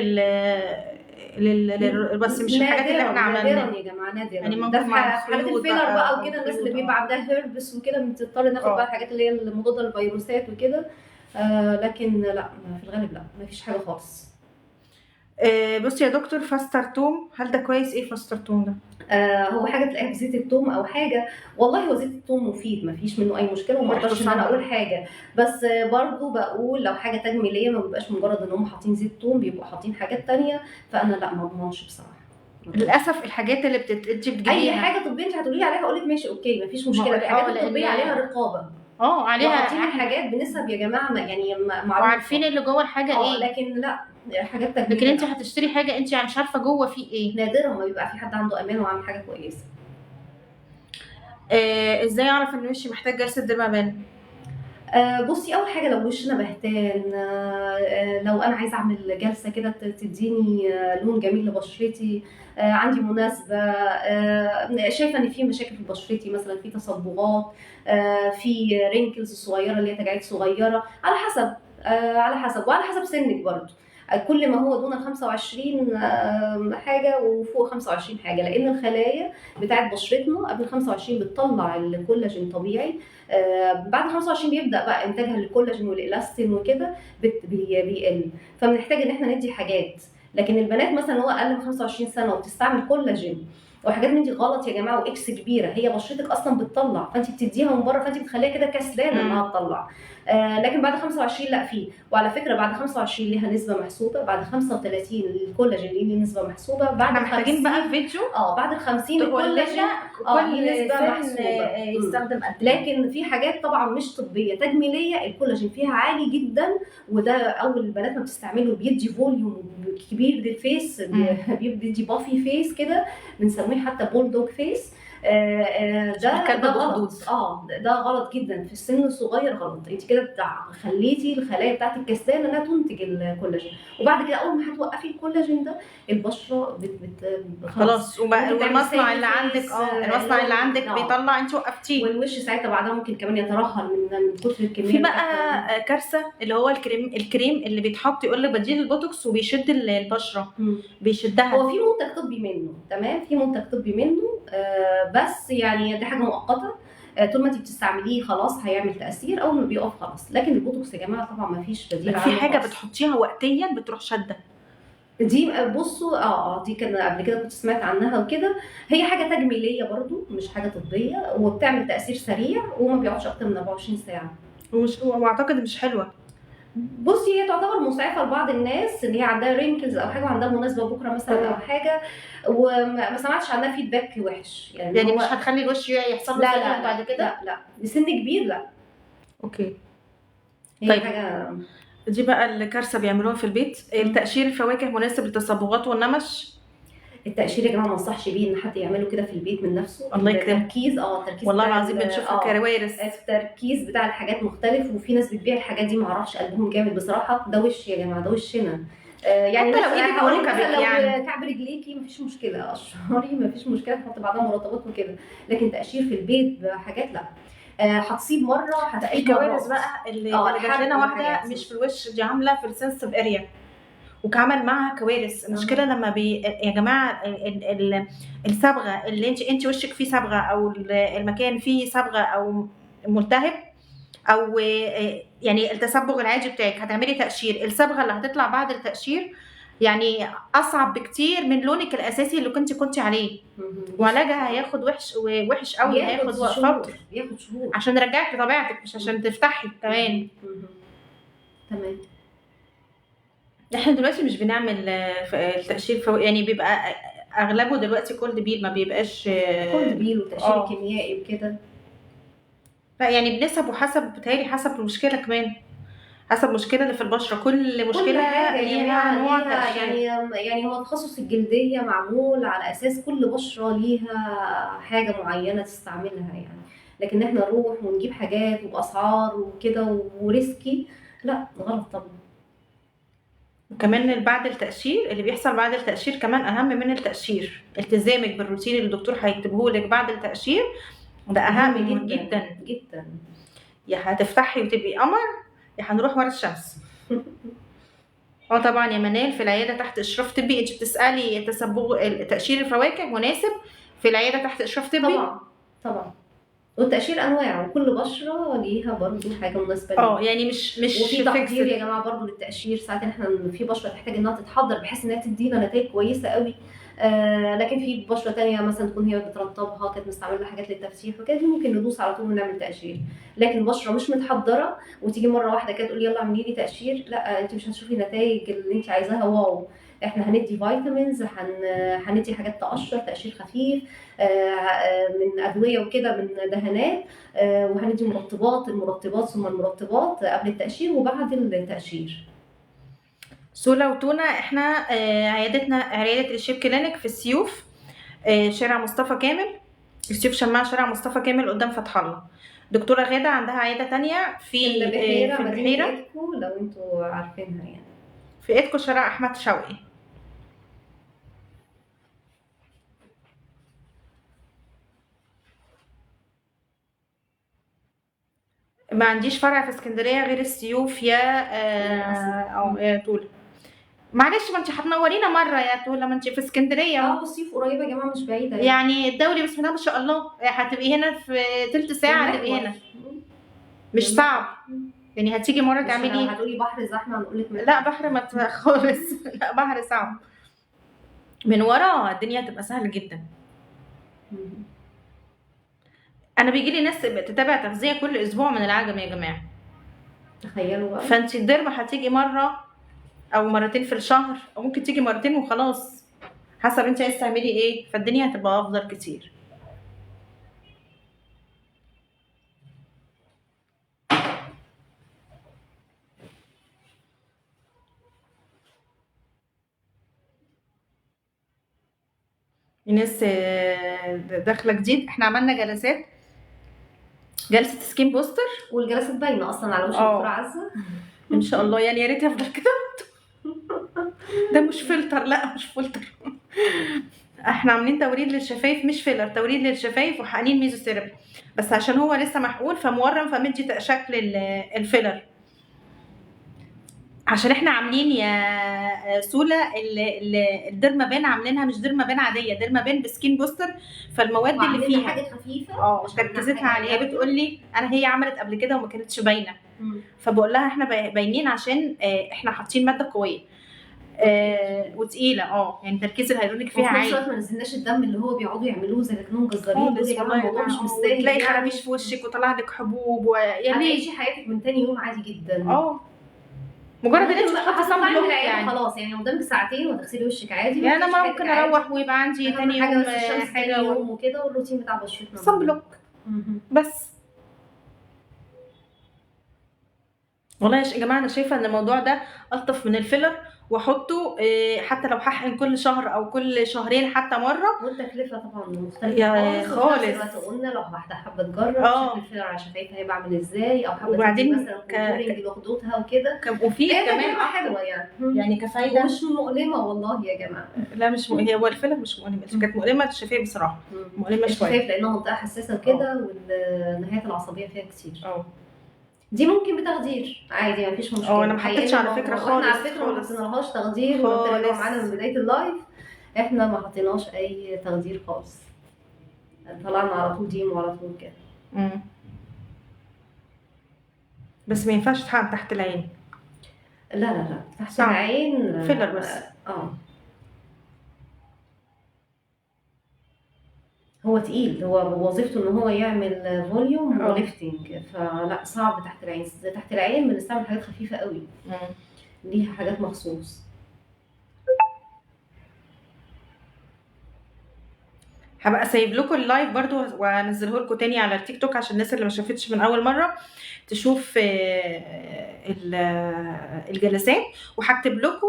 بس مش الحاجات اللي احنا عملناها. نادرا يا جماعه، نادرا. يعني ده ممكن في مع حالات الفيلر بقى وكده، الناس اللي بيبقى عندها هيربس وكده بتضطر ناخد بقى الحاجات اللي هي المضاده للفيروسات وكده. لكن لا، في الغالب لا، ما فيش حاجه خالص. بصي يا دكتور، فاسترتوم، هل ده كويس؟ ايه فاسترتوم ده؟ هو حاجه تلاقيها في زيت الثوم او حاجه. والله هو زيت الثوم مفيد، ما فيش منه اي مشكله، وما اقدرش ان انا اقول حاجه. بس برضو بقول لو حاجه تجميليه ما بيبقاش مجرد ان هم حاطين زيت ثوم، بيبقوا حاطين حاجات تانية، فانا لا ما اضمنش بصراحه. للاسف الحاجات اللي انت بتجيبيها اي حاجه طبيه انت هتقولي عليها اقول لك ماشي اوكي مفيش مشكله. الحاجات الطبيه عليها رقابه، عليها حاطين حاجات بنسب يا جماعه يعني معروفه، وعارفين اللي جوه الحاجه ايه. لكن لا، حاجات تجميليه. لكن انت هتشتري حاجه انت مش عارفه جوه فيه ايه. نادرا ما بيبقى في حد عنده امان وعامل حاجه كويسه. ازاي اعرف ان وشي محتاج جلسه ديرمابان؟ بصي اول حاجه لو وشنا بهتان، لو انا عايزه اعمل جلسه كده تديني لون جميل لبشرتي، عندي مناسبه، شايفه ان في مشاكل في بشرتي، مثلا في تصبغات، في رينكلز صغيره اللي هي تجاعيد صغيره، على حسب على حسب، وعلى حسب سنك برضه. كل ما هو دون ال 25 حاجه وفوق 25 حاجه، لان الخلايا بتاعت بشرتنا قبل 25 بتطلع الكولاجين طبيعي. بعد 25 بيبدا بقى انتاجها للكولاجين والالاستين وكده بيقل، فبنحتاج ان احنا ندي حاجات. لكن البنات مثلا هو اقل من 25 سنه وبتستعمل كولاجين وحاجات من دي غلط يا جماعه، واكس كبيره، هي بشرتك اصلا بتطلع، فانت بتديها من بره، فانت بتخليها كده كسلانه انها تطلع. لكن بعد 25 لا فيه. وعلى فكره بعد 25 ليها نسبه محسوبه، بعد 35 الكولاجين ليه نسبه محسوبه، بعد احنا محتاجين بقى فيديو بعد ال 50 تقول الكولاجين لنا ليه كل نسبه سن محسوبه. يستخدم قد ايه. لكن في حاجات طبعا مش طبيه تجميليه الكولاجين فيها عالي جدا، وده اول البنات ما بتستعمله بيدي فوليوم كبير للفيس، بيدي بافي فيس كده، بنسميه حتى بولدوج فيس. ده غلط. ده غلط جدا في السن الصغير، غلط. انت كده خليتي الخلايا بتاعت الكسلانه انها تنتج الكولاجين، وبعد كده اول ما هتوقفي الكولاجين ده البشره خلاص. والمصنع اللي عندك المصنع اللي عندك بيطلع، انت وقفتيه، والوش ساعتها بعدها ممكن كمان يترهل من كتر الكميه. في بقى كارثه اللي هو الكريم اللي بيتحط يقول لك بديل البوتوكس وبيشد البشره، بيشدها. هو في منتج طبي منه، تمام، في منتج طبي منه، بس يعني دي حاجه مؤقته. طول ما انت بتستعمليه خلاص هيعمل تاثير، اول ما بيقف خلاص. لكن البوتوكس يا جماعه طبعا ما فيش بديل في حاجه بتحطيها وقتيا بتروح شده دي. بصوا دي كان قبل كده كنت سمعت عنها وكده، هي حاجه تجميليه برضو مش حاجه طبيه، وبتعمل تاثير سريع وما بيقعدش اكتر من 24 ساعه، واعتقد مش حلوه. بصي هي تعتبر مسعفه لبعض الناس اللي هي عندها رينكلز او حاجه وعندها مناسبه بكره مثلا او حاجه، وما سمعتش عنها فيدباك وحش يعني مش هتخلي الوش يحصل له لا بعد كده. لا لسن كبير لا. اوكي. طيب حاجه دي بقى الكارثه بيعملوها في البيت. تقشير الفواكه مناسب للتصبغات والنمش. التقشير يا جماعه ما انصحش بيه ان حد يعمله كده في البيت من نفسه. الله يكرمك. التركيز والله العظيم بنشوفها كوارث. التركيز بتاع الحاجات مختلف، وفي ناس بتبيع الحاجات دي ما اعرفش قلبهم جامد بصراحه. ده وش يا جماعه، ده وشنا. يعني حتى لو ايدك او ركبك، يعني كعب رجليكي مفيش مشكله، قشري مفيش مشكله، تحط بعدها مرطبات وكده. لكن تقشير في البيت بحاجات لا. هتصيب مره هتعيد الكوارث بقى اللي جات لنا واحده مش في الوش، دي عامله في السنسيف اريا وكعمل معها كوارث. المشكله لما يا جماعه الصبغه اللي انت وشك فيه صبغه، او المكان فيه صبغه او ملتهب، او يعني التصبغ العادي بتاعك، هتعملي تقشير، الصبغه اللي هتطلع بعد التقشير يعني اصعب بكتير من لونك الاساسي اللي كنت عليه، وعلاجها هياخد وحش قوي، هياخد وقت، بياخد شهور عشان نرجعك لطبيعتك، مش عشان تفتحي كمان. تمام. احنا دلوقتي مش بنعمل التقشير يعني بيبقى اغلبه دلوقتي كولد بيل، ما بيبقاش كولد بيل وتقشير كيميائي وكده. لا يعني بنسب وحسب، بتهيألي حسب المشكله كمان، حسب المشكله اللي في البشره. كل مشكله ليها نوع تقشير. يعني هو تخصص الجلديه معمول على اساس كل بشره ليها حاجه معينه تستعملها يعني. لكن احنا نروح ونجيب حاجات وباسعار وكده وريسكي، لا غلط طبعا. وكمان بعد التقشير، اللي بيحصل بعد التقشير كمان اهم من التقشير. التزامك بالروتين اللي الدكتور هيكتبه لك بعد التقشير ده اهم جدا جدا. يا هتفتحي وتبقي قمر، يا هنروح ورا الشمس. طبعا يا منال في العياده تحت اشراف طبي. انت بتسالي تقشير الفواكه مناسب في العياده تحت اشراف طبي؟ طبعا. والتقشير انواع، وكل بشره ليها برضو حاجه مناسبه ليها. يعني مش وفي تحضير يا جماعه برضو للتقشير. ساعات احنا في بشره تحتاج انها تتحضر بحيث انها تدينا نتائج كويسه قوي. لكن في بشره تانية مثلا تكون هي بترطبها، كانت مستعمله لها حاجات للتفتيح وكده، ممكن ندوس على طول ونعمل تقشير. لكن بشره مش متحضره وتيجي مره واحده كده تقول يلا اعملي لي تقشير، لا انت مش هتشوفي النتائج اللي انت عايزاها. واو، احنا هندي فيتامينز، هندي حاجات تقشر، تقشير خفيف من ادويه وكده، من دهانات، وهندي المرطبات ثم المرطبات قبل التقشير وبعد التقشير. سولا وتونا. احنا عيادتنا عياده الشيب كلينيك في السيوف، شارع مصطفى كامل، السيوف شماعه، شارع مصطفى كامل قدام فتح الله. دكتوره غاده عندها عياده تانية في البحيره لو انتوا عارفينها يعني، في ايدكو شارع احمد شوقي. ما عنديش فرع في اسكندريه غير السيوف او يا طول. معلش ما انت هتنورينا مره يا طول لما انت في اسكندريه. الصيف قريبه يا جماعه مش بعيده يعني الدوري بسم الله ما شاء الله هتبقي هنا في تلت ساعه، هتبقي هنا مش صعب يعني. هتيجي مره تعملي هتقولي بحر زحمه هنقول لك لا بحر ما خالص لا بحر صعب. من ورا الدنيا هتبقى سهله جدا. انا بيجي لي ناس بتتابع تغذيه كل اسبوع من العجم يا جماعه، تخيلوا بقى. فانت الديرما هتيجي مره او مرتين في الشهر، او ممكن تيجي مرتين وخلاص حسب انت عايز تعملي ايه، فالدنيا هتبقى افضل كتير. الناس داخله جديد. احنا عملنا جلسات، جلسه سكين بوستر والجلسات باينه اصلا على وش الدكتوره عزه ان شاء الله. يعني يا ريت يفضل كده ده مش فلتر، لا مش فلتر. احنا عاملين توريد للشفايف مش فيلر، توريد للشفايف وحقنين ميزوثيرابي، بس عشان هو لسه محقول فمورم فمدي شكل الفيلر. عشان احنا عاملين يا سولا الديرمابان عاملينها مش ديرمابان عاديه، ديرمابان بسكين بوستر، فالمواد اللي فيها حاجه خفيفه تركيزتها عليها. بتقول لي هي عملت قبل كده وما كانتش باينه، فبقول لها احنا باينين عشان احنا حاطين ماده قويه وتقيله يعني تركيز الهيدرونيك فيها عالي. وفي نفس الوقت ما نزلناش الدم اللي هو بيقعدوا يعملوه زي كانهم جزارين دول. يا جماعه الموضوع مش مستاهل، تلاقي خرابيش في وشك وطلع لك حبوب يعني هتعيشي حياتك من تاني يوم عادي جدا. مجرد ان انت تحطي صن بلوك يعني خلاص، يعني قدامك ساعتين وتغسلي وشك عادي. يعني انا ممكن اروح ويبقى عندي تاني يوم حاجه يوم وكده، والروتين بتاع بشرتنا صن بلوك بس. والله يا جماعه انا شايفه ان الموضوع ده الطف من الفيلر، واحطه حتى لو هحقن كل شهر او كل شهرين حتى مره، والتكلفه طبعا مختلفه خالص. قلنا لو واحده حابه تجرب شكل الفيلر على شفايفها هيبقى عامل ازاي، او حابه وبعدين مثلا كونتورنج لخدودها وكده، وفي كمان حلوه يعني كفايده مش مؤلمه والله يا جماعه. لا مش هو الفيلر مش مؤلمه، كانت مؤلمه الشفايف بصراحه، مؤلمه شويه لانها منطقه حساسه وكده، والنهايات العصبيه فيها كتير. دي ممكن بتخدير عادي مفيش مشكله. انا ما حطيتش على فكره خالص، على فكره ما حطيناش تخدير. ولو معانا من بدايه اللايف احنا ما حطيناش اي تخدير خالص، طلعنا على طول ديم وعلى طول كده. بس ما ينفعش تحقن تحت العين. لا تحت العين فيلر بس. هو تقيل، هو وظيفته ان هو يعمل فوليوم وليفتنج، فلا صعب تحت العين. تحت العين بنستعمل حاجات خفيفه قوي، ليها حاجات مخصوص. هبقى سايب لكم اللايف برضو وانزله لكم تاني على التيك توك عشان الناس اللي ما شافتش من اول مره تشوف الجلسات، وهكتب لكم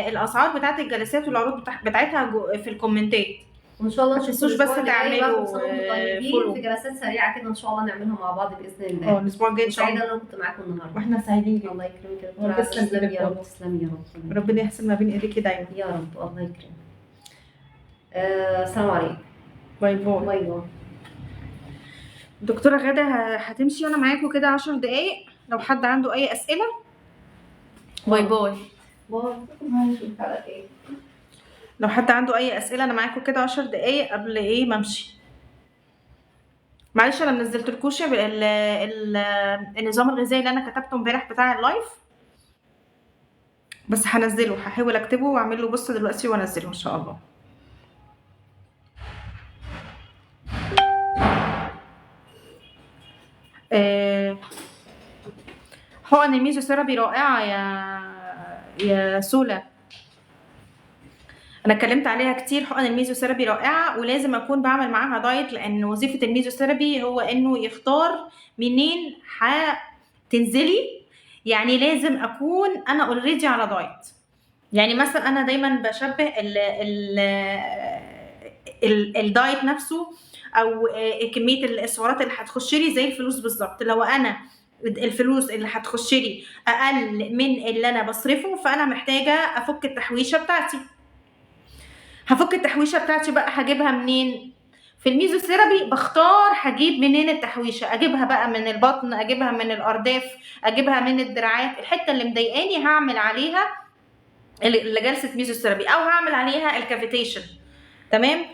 الاسعار بتاعت الجلسات والعروض بتاعتها في الكومنتات، وان شاء الله ما تنسوش بس تعملوا فولو في جلسات سريعه كده ان شاء الله نعملها مع بعض باذن الله. الاسبوع الجاي ان شاء الله. سعيده ان كنت معاكم النهارده، واحنا سعيدين جدا. الله يكرمك يا دكتوره. تسلمي يا رب، تسلمي يا رب، ربنا يحسن ما بين ايديكي دايما يا رب. الله يكرمك. السلام عليكم. باي باي. باي باي. دكتوره غاده هتمشي وانا معاكم كده 10 دقايق، لو حد عنده اي اسئله. باي باي. باي. لو حد عنده اي اسئله انا معاكم كده 10 دقايق قبل ما امشي. معلش انا منزلتلكوش النظام الغذائي اللي انا كتبته امبارح بتاع اللايف، بس هنزله، هحاول اكتبه واعمل له بوست دلوقتي وانزله ان شاء الله. حقن الميزوثيرابي رائعه يا سولا، انا اتكلمت عليها كتير. حقن الميزوثيرابي رائعه، ولازم اكون بعمل معاها دايت، لان وظيفه الميزوثيرابي هو انه يختار منين هتنزلي. يعني لازم اكون انا اوريدي على دايت. يعني مثلا انا دايما بشبه الدايت نفسه او كميه السعرات اللي هتخش لي زي الفلوس بالظبط. لو انا الفلوس اللي هتخش لي اقل من اللي انا بصرفه، فانا محتاجه افك التحويشه بتاعتي. هفك التحويشه بتاعتي بقى هجيبها منين؟ في الميزوثيرابي بختار هجيب منين التحويشه، اجيبها بقى من البطن، اجيبها من الارداف، اجيبها من الدراعات، الحته اللي مضايقاني هعمل عليها اللي جلسه ميزوثيرابي او هعمل عليها الكافيتيشن. تمام.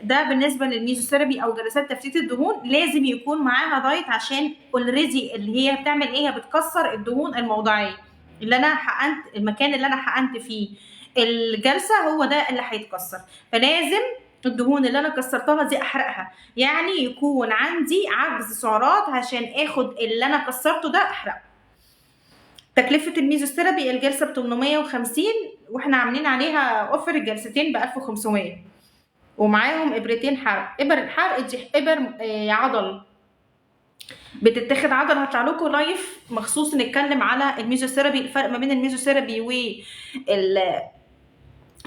ده بالنسبه للميزوثيرابي او جلسات تفتيت الدهون. لازم يكون معاها دايت عشان اوريدي اللي هي بتعمل ايه، هي بتكسر الدهون الموضعيه اللي انا حقنت، المكان اللي انا حقنت فيه الجلسه هو ده اللي هيتكسر. فلازم الدهون اللي انا كسرتها دي احرقها، يعني يكون عندي عجز سعرات عشان اخد اللي انا كسرته ده احرقه. تكلفه الميزوثيرابي الجلسه ب 850 واحنا عاملين عليها اوفر الجلستين ب 1500 ومعاهم ابرتين حرق. ابر الحرق دي ابر عضل بتتاخد عضل. هطلع لكم لايف مخصوص نتكلم على الميزوثيرابي، الفرق ما بين الميزوثيرابي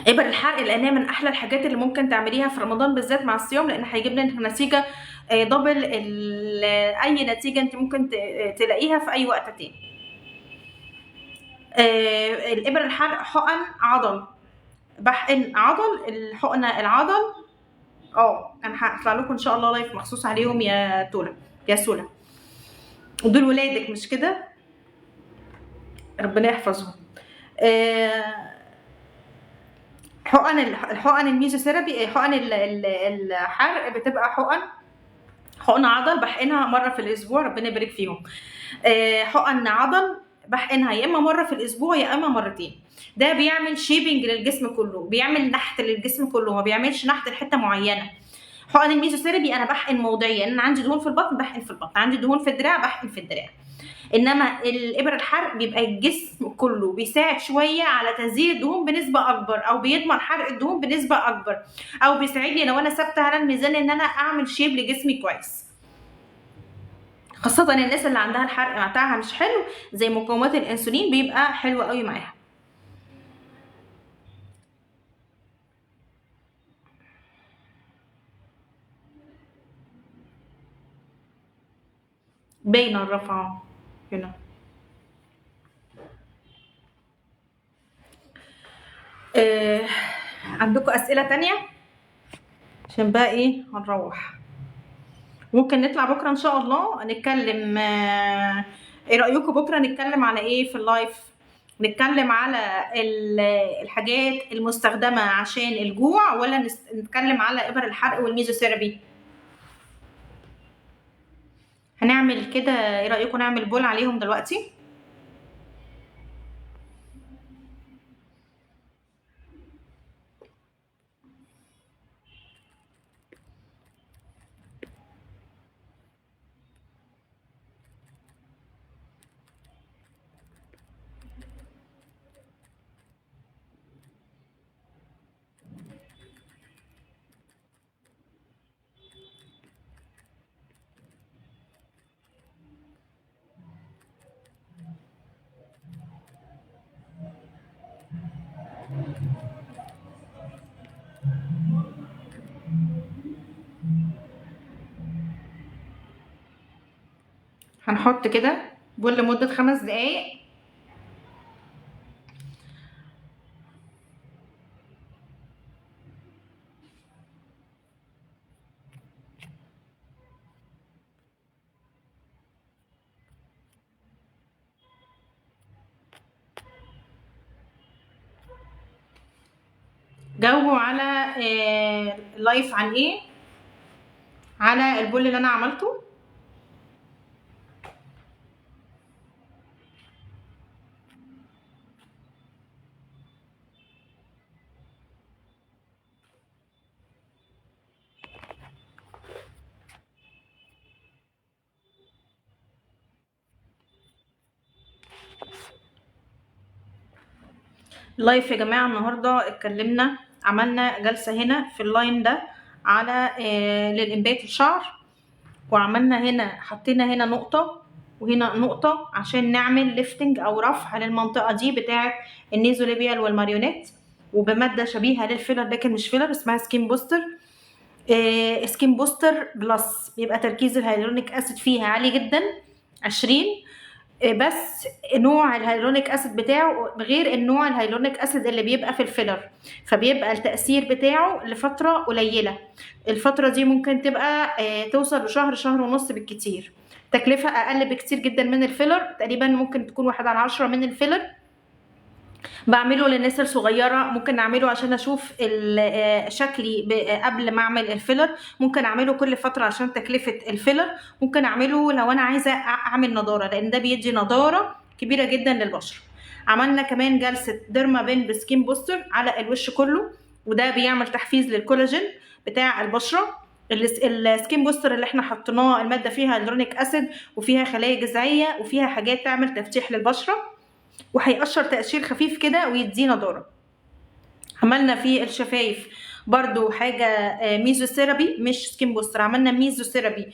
ابر الحرق، لانها من احلى الحاجات اللي ممكن تعمليها في رمضان بالذات مع الصيام، لان هيجيب لنا نتيجه دبل اي نتيجه انت ممكن تلاقيها في اي وقت تاني. الابر الحرق حقن عضل، بحقن عضل، الحقنه العضل. انا هطلع لكم ان شاء الله لايف مخصوص عليهم يا تولا يا سولا، ودول ولادك مش كده، ربنا يحفظهم. الحقن الميزوثيرابي، حقن الحرق بتبقى حقن عضل بحقنها مره في الاسبوع، ربنا يبارك فيهم. حقن عضل بحقنها يا اما مره في الاسبوع يا اما مرتين. ده بيعمل شيبنج للجسم كله، بيعمل نحت للجسم كله، ما بيعملش نحت لحته معينه. حقن الميزوثيرابي انا بحقن موضعيا، انا عندي دهون في البطن بحقن في البطن، عندي دهون في الدراع بحقن في الدراع. انما الابر الحرق بيبقى الجسم كله، بيساعد شويه على تنزيل الدهون بنسبه اكبر، او بيضمن حرق الدهون بنسبه اكبر، او بيساعدني لو انا ثابته على الميزان ان انا اعمل شيب لجسمي كويس. خاصه الناس اللي عندها الحرق بتاعها مش حلو، زي مقاومات الانسولين بيبقى حلو قوي معاها. باينه الرفعه هنا. عندكم اسئله تانية؟ عشان بقى ايه هنروح، ممكن نطلع بكره ان شاء الله نتكلم. ايه رايكم بكره نتكلم على ايه في اللايف؟ نتكلم على الحاجات المستخدمه عشان الجوع، ولا نتكلم على ابر الحرق والميزوثيرابي؟ هنعمل كده، ايه رايكم نعمل بول عليهم دلوقتي؟ هنحط كده بول لمدة 5 دقايق. جاوبوا على لايف عن ايه، على البول اللي انا عملته. لايف يا جماعه النهارده اتكلمنا، عملنا جلسه هنا في اللاين ده على للانبات الشعر، وعملنا هنا حطينا هنا نقطه وهنا نقطه عشان نعمل ليفتنج او رفع للمنطقه دي بتاعه النيزوليبيال والماريونيت، وبماده شبيهه للفيلر لكن مش فيلر، اسمها سكين بوستر. سكين بوستر بلس، بيبقى تركيز الهيالورونيك اسيد فيها عالي جدا 20. بس نوع الهيالورونيك اسيد بتاعه غير النوع الهيالورونيك اسيد اللي بيبقى في الفيلر، فبيبقى التأثير بتاعه لفترة قليلة. الفترة دي ممكن تبقى توصل لشهر، شهر ونص بالكتير. تكلفة اقل بكتير جدا من الفيلر، تقريبا ممكن تكون 1/10 من الفيلر. بعمله للناس الصغيرة، ممكن اعمله عشان اشوف شكلي قبل ما اعمل الفيلر، ممكن اعمله كل فترة عشان تكلفة الفيلر، ممكن اعمله لو انا عايزة اعمل نضارة لان ده بيدي نضارة كبيرة جدا للبشرة. عملنا كمان جلسة ديرما بين بسكين بوستر على الوش كله، وده بيعمل تحفيز للكولاجين بتاع البشرة. السكين بوستر اللي احنا حطيناه المادة فيها هيالورونيك اسيد وفيها خلايا جذعية وفيها حاجات تعمل تفتيح للبشرة، وهيقشر تقشير خفيف كده ويديه نضارة. عملنا في الشفايف برضو حاجة ميزوثيرابي، مش سكين بوستر، عملنا ميزوثيرابي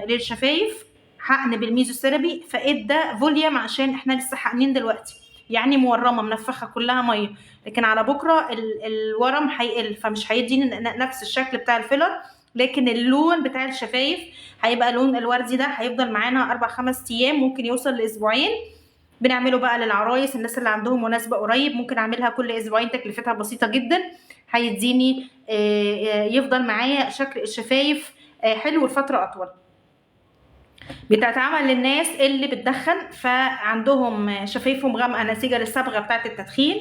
للشفايف، حقن بالميزوثيرابي، فادى فوليوم عشان احنا لسه حقنين دلوقتي، يعني مورمة منفخة كلها مية، لكن على بكرة الورم هيقل، فمش هيديني نفس الشكل بتاع الفيلر، لكن اللون بتاع الشفايف هيبقى لون الوردي ده، هيفضل معانا 4-5 ايام، ممكن يوصل لاسبوعين. بنعمله بقى للعرايس، الناس اللي عندهم مناسبة قريب ممكن اعملها كل اسبوعين، تكلفتها بسيطة جدا، هيديني يفضل معايا شكل الشفايف حلو لفترة اطول. بتتعمل للناس اللي بتدخن، فعندهم شفايفهم غامقة نتيجة للصبغة بتاعة التدخين،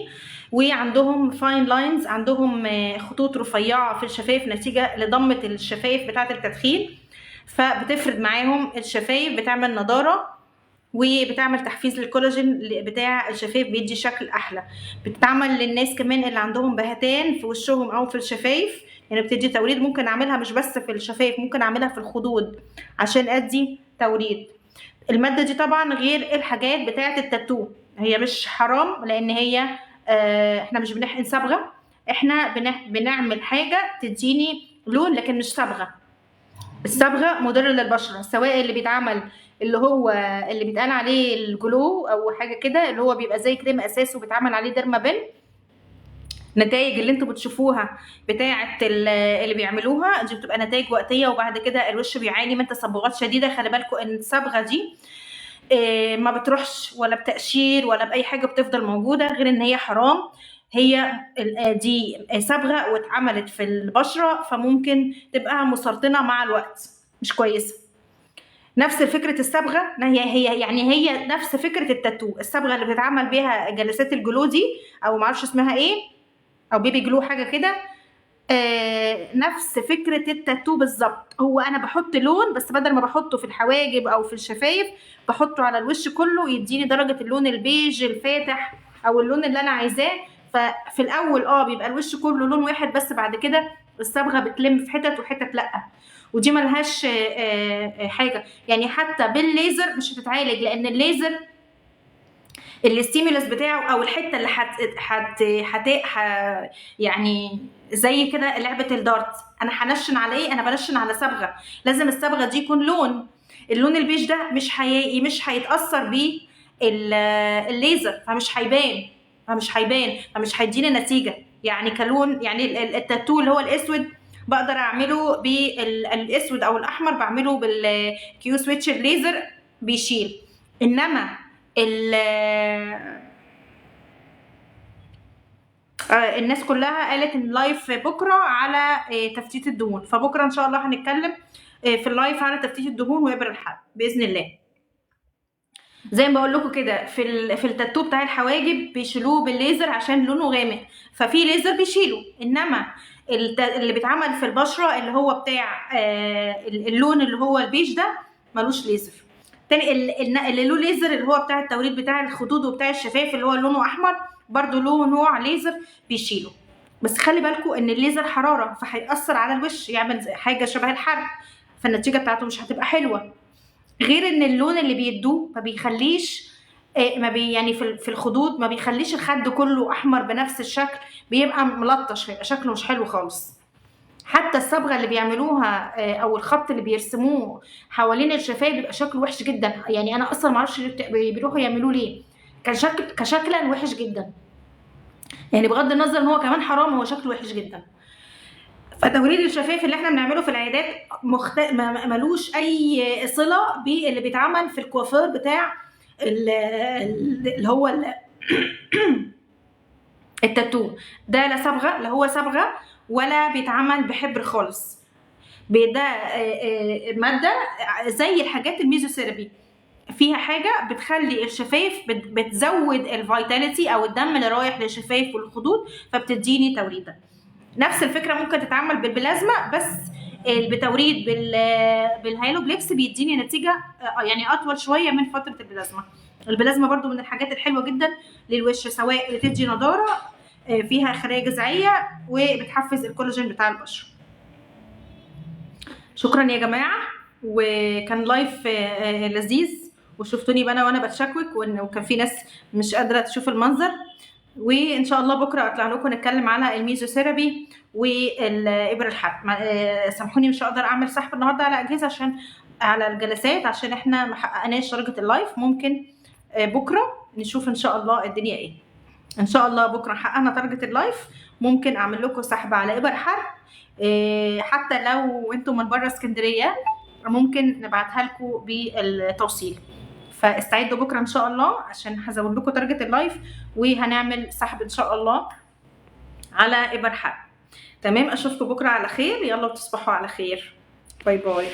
وعندهم فاين لاينز، عندهم خطوط رفيعة في الشفايف نتيجة لضمة الشفايف بتاعة التدخين، فبتفرد معاهم الشفايف، بتعمل نضارة وبتعمل تحفيز للكولاجين بتاع الشفايف، بيدي شكل احلى. بتتعمل للناس كمان اللي عندهم بهتان في وشهم او في الشفايف، يعني بتدي توريد، ممكن اعملها مش بس في الشفايف، ممكن اعملها في الخدود عشان ادي توريد. المادة دي طبعا غير الحاجات بتاعة التاتو، هي مش حرام لان هي احنا مش بنحقن صبغة، احنا بنعمل حاجة تديني لون لكن مش صبغة. الصبغة مضرة للبشرة، سواء اللي بيتعمل اللي هو اللي بيتقال عليه الجلو او حاجة كده، اللي هو بيبقى زي كريم اساسه وبيتعمل عليه ديرما بين. نتائج اللي انتوا بتشوفوها بتاعه اللي بيعملوها دي بتبقى نتائج وقتيه، وبعد كده الوش بيعاني من تصبغات شديده. خلي بالكم ان الصبغه دي ما بتروحش ولا بتقشير ولا باي حاجه، بتفضل موجوده، غير ان هي حرام. هي دي صبغه واتعملت في البشره، فممكن تبقى مسرطنه مع الوقت، مش كويسه. نفس فكره الصبغه، هي نفس فكره التاتو. الصبغه اللي بتتعمل بيها جلسات الجلو دي، او معرفش اسمها ايه، او بيبي جلو حاجه كده، نفس فكره التاتو بالظبط. هو انا بحط لون، بس بدل ما بحطه في الحواجب او في الشفايف بحطه على الوش كله، يديني درجه اللون البيج الفاتح او اللون اللي انا عايزاه. ففي الاول بيبقى الوش كله لون واحد، بس بعد كده الصبغه بتلم في حتت وحتت لا، ودي ملهاش حاجه. يعني حتى بالليزر مش هتتعالج، لان الليزر الاستيمولس بتاعه او الحته اللي يعني زي كده لعبه الدارت، انا هنشن على ايه؟ انا بنشن على صبغه، لازم الصبغه دي يكون لون. اللون البيج ده مش هيتاثر بيه الليزر، فمش هيبان، فمش هيديني نتيجه. يعني كلون، يعني التاتو اللي هو الاسود بقدر اعمله بالاسود او الاحمر، بعمله بالكيو سويتش الليزر بيشيل. انما الناس كلها قالت ان اللايف بكره على تفتيت الدهون، فبكره ان شاء الله هنتكلم في اللايف على تفتيت الدهون وابر الحلق باذن الله. زي ما بقول لكم كده، في التاتو بتاع الحواجب بيشيلوه بالليزر عشان لونه غامق، ففي ليزر بيشيله. انما اللي بيتعمل في البشره اللي هو بتاع اللون اللي هو البيج ده ملوش ليزر. تاني اللي له ليزر اللي هو بتاع التوريد بتاع الخدود وبتاع الشفايف اللي هو لونه احمر، برضو له نوع ليزر بيشيله. بس خلي بالكم ان الليزر حراره، فهيأثر على الوش، يعمل حاجه شبه الحرق، فالنتيجه بتاعته مش هتبقى حلوه. غير ان اللون اللي بيدوه ما بيخليش يعني في الخدود ما بيخليش الخد كله احمر بنفس الشكل، بيبقى ملطش، بيبقى شكله مش حلو خالص. حتى الصبغه اللي بيعملوها او الخط اللي بيرسموه حوالين الشفايف بيبقى شكله وحش جدا. يعني انا اصلا ما اعرفش بيروحوا يعملوه ليه، كشكلا وحش جدا. يعني بغض النظر ان هو كمان حرام، هو شكله وحش جدا. فتوريد الشفايف اللي احنا بنعمله في العيادات ملوش اي صله باللي بيتعمل في الكوافير بتاع اللي هو التاتو ده. لا صبغه، لا هو صبغه ولا بيتعمل بحبر خالص. ده ماده زي الحاجات الميزوثيرابي، فيها حاجه بتخلي الشفايف بتزود الفيتاليتي او الدم اللي رايح للشفايف والخدود، فبتديني توريده. نفس الفكره ممكن تتعمل بالبلازما، بس بتوريد بالهايلوبليكس بيديني نتيجه يعني اطول شويه من فتره البلازما. البلازما برضو من الحاجات الحلوه جدا للوش، سواء بتدي نضاره، فيها خلايا جذعيه، وبتحفز الكولاجين بتاع البشره. شكرا يا جماعه، وكان لايف لذيذ، وشفتوني بقى وانا بتشكوك، وكان في ناس مش قادره تشوف المنظر. وان شاء الله بكره اطلع لكم نتكلم على الميزوثيرابي والابر الحقن. سامحوني مش هقدر اعمل سحب النهارده على اجهزه عشان على الجلسات، عشان احنا ما حققناش درجه اللايف. ممكن بكره نشوف ان شاء الله الدنيا ايه. ان شاء الله بكره حققنا درجه اللايف، ممكن اعمل لكم سحب على ابر حقن. حتى لو انتم من بره اسكندريه ممكن نبعتها لكم بالتوصيل. فاستعدوا بكره ان شاء الله عشان هزود لكم درجه اللايف، وهنعمل سحب ان شاء الله على ابر حقن. تمام، اشوفكم بكره على خير. يلا وتصبحوا على خير. باي باي.